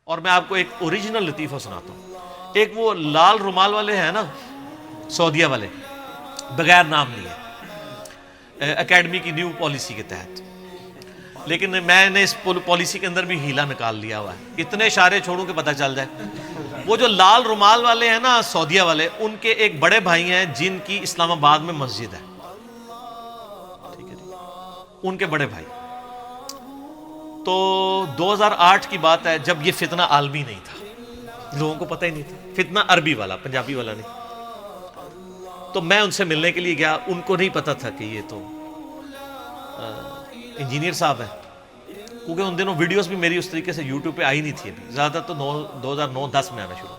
اور میں آپ کو ایک اوریجنل لطیفہ سناتا ہوں. ایک وہ لال رومال والے ہیں نا سعودیہ والے, بغیر نام لیے, اکیڈمی کی نیو پالیسی کے تحت, لیکن میں نے اس پالیسی کے اندر بھی ہیلا نکال لیا ہوا ہے, اتنے اشارے چھوڑوں کہ پتہ چل جائے. وہ جو لال رومال والے ہیں نا سعودیہ والے, ان کے ایک بڑے بھائی ہیں جن کی اسلام آباد میں مسجد ہے, ٹھیک ہے جی, ان کے بڑے بھائی. تو 2008 کی بات ہے جب یہ فتنہ عالمی نہیں تھا, لوگوں کو پتہ ہی نہیں تھا, فتنہ عربی والا, پنجابی والا نہیں. تو میں ان سے ملنے کے لیے گیا, ان کو نہیں پتا تھا کہ یہ تو انجینئر صاحب ہیں, کیونکہ ان دنوں ویڈیوز بھی میری اس طریقے سے یوٹیوب پہ آئی نہیں تھی ابھی, زیادہ تو 2009-10 میں آنا شروع.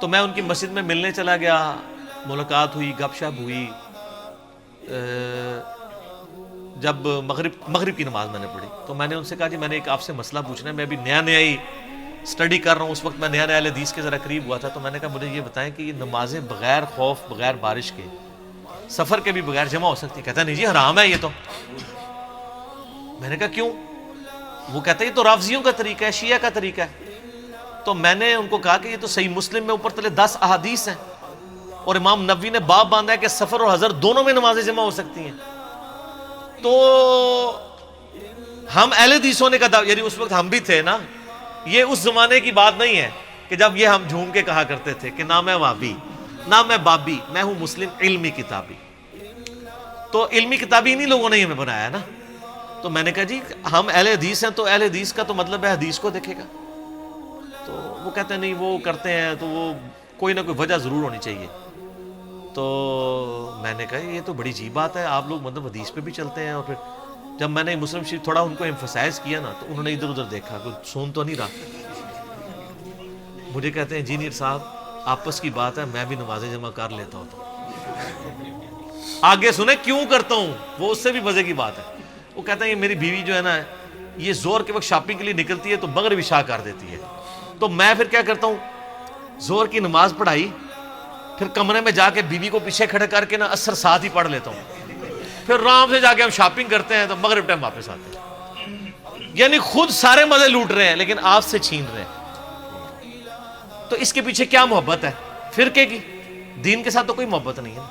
تو میں ان کی مسجد میں ملنے چلا گیا, ملاقات ہوئی, گپ شپ ہوئی. جب مغرب کی نماز میں نے پڑھی تو میں نے ان سے کہا جی میں نے ایک آپ سے مسئلہ پوچھنا ہے, میں ابھی نیا ہی اسٹڈی کر رہا ہوں, اس وقت میں نیا حدیث کے ذرا قریب ہوا تھا. تو میں نے کہا مجھے یہ بتائیں کہ یہ نمازیں بغیر خوف, بغیر بارش کے, سفر کے بھی بغیر جمع ہو سکتی؟ کہتا نہیں جی حرام ہے یہ تو. میں نے کہا کیوں؟ وہ کہتا ہے یہ تو رافضیوں کا طریقہ ہے, شیعہ کا طریقہ ہے. تو میں نے ان کو کہا کہ یہ تو صحیح مسلم میں اوپر تلے 10 احادیث ہیں, اور امام نبوی نے باب باندھا ہے کہ سفر اور حضر دونوں میں نمازیں جمع ہو سکتی ہیں. تو ہم اہل حدیثوں نے کہا, یعنی اس وقت ہم بھی تھے نا, یہ اس زمانے کی بات نہیں ہے کہ جب یہ ہم جھوم کے کہا کرتے تھے کہ نہ میں وابی نہ میں بابی, میں ہوں مسلم علمی کتابی. تو علمی کتابی انہی لوگوں نے ہمیں بنایا نا. تو میں نے کہا جی ہم اہل حدیث ہیں, تو اہل حدیث کا تو مطلب ہے حدیث کو دیکھے گا. تو وہ کہتے ہیں نہیں وہ کرتے ہیں تو وہ کوئی نہ کوئی وجہ ضرور ہونی چاہیے. تو میں نے کہا یہ تو بڑی عجیب بات ہے, آپ لوگ مطلب حدیث پہ بھی چلتے ہیں. اور پھر جب میں نے مسلم شریف تھوڑا ان کو ایمفسائز کیا نا, تو انہوں نے ادھر ادھر دیکھا, کوئی سن تو نہیں رہا. مجھے کہتے ہیں انجینئر صاحب آپس کی بات ہے, میں بھی نمازیں جمع کر لیتا ہوں. آگے سنیں کیوں کرتا ہوں, وہ اس سے بھی مزے کی بات ہے. وہ کہتا ہے یہ میری بیوی جو ہے نا, یہ زور کے وقت شاپنگ کے لیے نکلتی ہے تو مغرب عشاء کر دیتی ہے. تو میں پھر کیا کرتا ہوں, زور کی نماز پڑھائی, پھر کمرے میں جا کے بیوی کو پیچھے کھڑے کر کے نا عصر ساتھ ہی پڑھ لیتا ہوں. پھر آرام سے جا کے ہم شاپنگ کرتے ہیں تو مغرب ٹائم واپس آتے ہیں. یعنی خود سارے مزے لوٹ رہے ہیں لیکن آپ سے چھین رہے ہیں. تو اس کے پیچھے کیا محبت ہے؟ فرقے کی. دین کے ساتھ تو کوئی محبت نہیں ہے.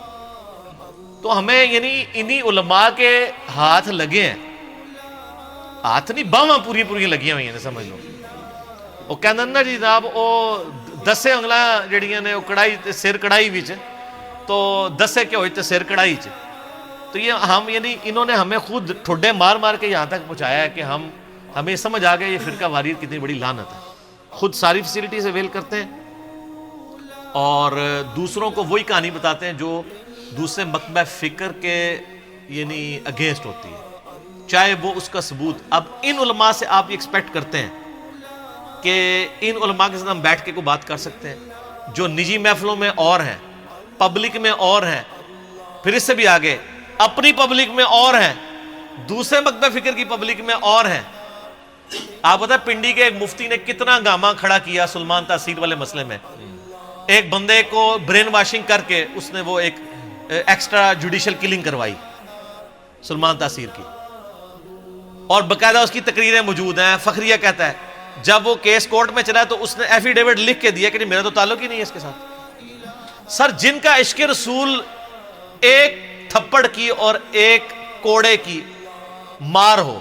تو ہمیں یعنی انہی علماء کے ہاتھ لگے ہیں, ہاتھ نہیں باواں پوری پوری لگیاں ہوئی ہیں, سمجھ لو. وہ کہندے نا جی جناب وہ 10 انگلاں جڑیاں نے وہ کڑائی سر کڑائی وچ, تو 10 کے ہوئے تے سر کڑائی چ. تو یہ ہم یعنی انہوں نے ہمیں خود ٹھڈے مار مار کے یہاں تک پہنچایا ہے کہ ہمیں سمجھ آ گیا یہ فرقہ واریت کتنی بڑی لعنت ہے. خود ساری فیسلٹیز اویل کرتے ہیں اور دوسروں کو وہی کہانی بتاتے ہیں جو دوسرے مکتبہ فکر کے یعنی اگینسٹ ہوتی ہے, چاہے وہ اس کا ثبوت. اب ان علماء سے آپ یہ ایکسپیکٹ کرتے ہیں کہ ان علماء کے ساتھ ہم بیٹھ کے کوئی بات کر سکتے ہیں جو نجی محفلوں میں اور ہیں, پبلک میں اور ہیں, پھر اس سے بھی آگے اپنی پبلک میں اور ہیں, دوسرے مکتبہ فکر کی پبلک میں اور ہیں. آپ بتائیں پنڈی کے ایک مفتی نے کتنا ہنگامہ کھڑا کیا سلمان تاثیر والے مسئلے میں. ایک بندے کو برین واشنگ کر کے اس نے وہ ایک ایکسٹرا جوڈیشل کلنگ کروائی سلمان تاثیر کی, اور باقاعدہ اس کی تقریریں موجود ہیں. فخریہ کہتا ہے جب وہ کیس کورٹ میں چلا تو اس نے ایفیڈیوٹ لکھ کے دیا کہ میرا تو تعلق ہی نہیں ہے اس کے ساتھ. سر جن کا عشق رسول ایک تھپڑ کی اور ایک کوڑے کی مار ہو,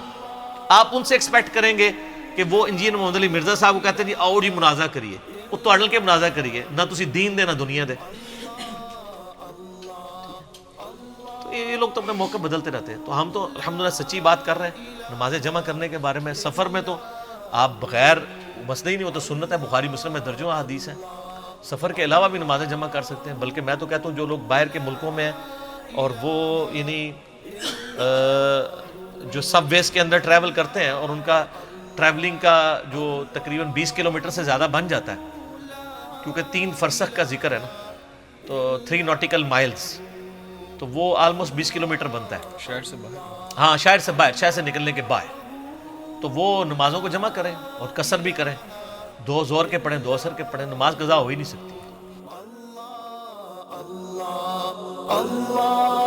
آپ ان سے ایکسپیکٹ کریں گے کہ وہ انجینئر محمد علی مرزا صاحب کو کہتے ہیں جی آؤ جی منازعہ کریے, وہ تو اڑل کے منازعہ کریے, نہ تسی دین دے نہ دنیا دے. تو یہ لوگ تو اپنے موقع بدلتے رہتے ہیں. تو ہم تو الحمدللہ سچی بات کر رہے ہیں نمازیں جمع کرنے کے بارے میں. سفر میں تو آپ بغیر مسئلہ ہی نہیں ہوتا, سنت ہے, بخاری مسلم میں درجوں حدیث ہیں. سفر کے علاوہ بھی نمازیں جمع کر سکتے ہیں. بلکہ میں تو کہتا ہوں جو لوگ باہر کے ملکوں میں ہیں اور وہ یعنی جو سب ویز کے اندر ٹریول کرتے ہیں اور ان کا ٹریولنگ کا جو تقریباً 20 کلومیٹر سے زیادہ بن جاتا ہے, کیونکہ 3 فرسخ کا ذکر ہے نا, تو 3 ناٹیکل مائلز, تو وہ آلموسٹ 20 کلومیٹر بنتا ہے شہر سے باہر. ہاں شہر سے باہر, شہر سے نکلنے کے باہر. تو وہ نمازوں کو جمع کریں اور قصر بھی کریں, 2 زور کے پڑھیں 2 اثر کے پڑھیں, نماز قضا ہو ہی نہیں سکتی. اللہ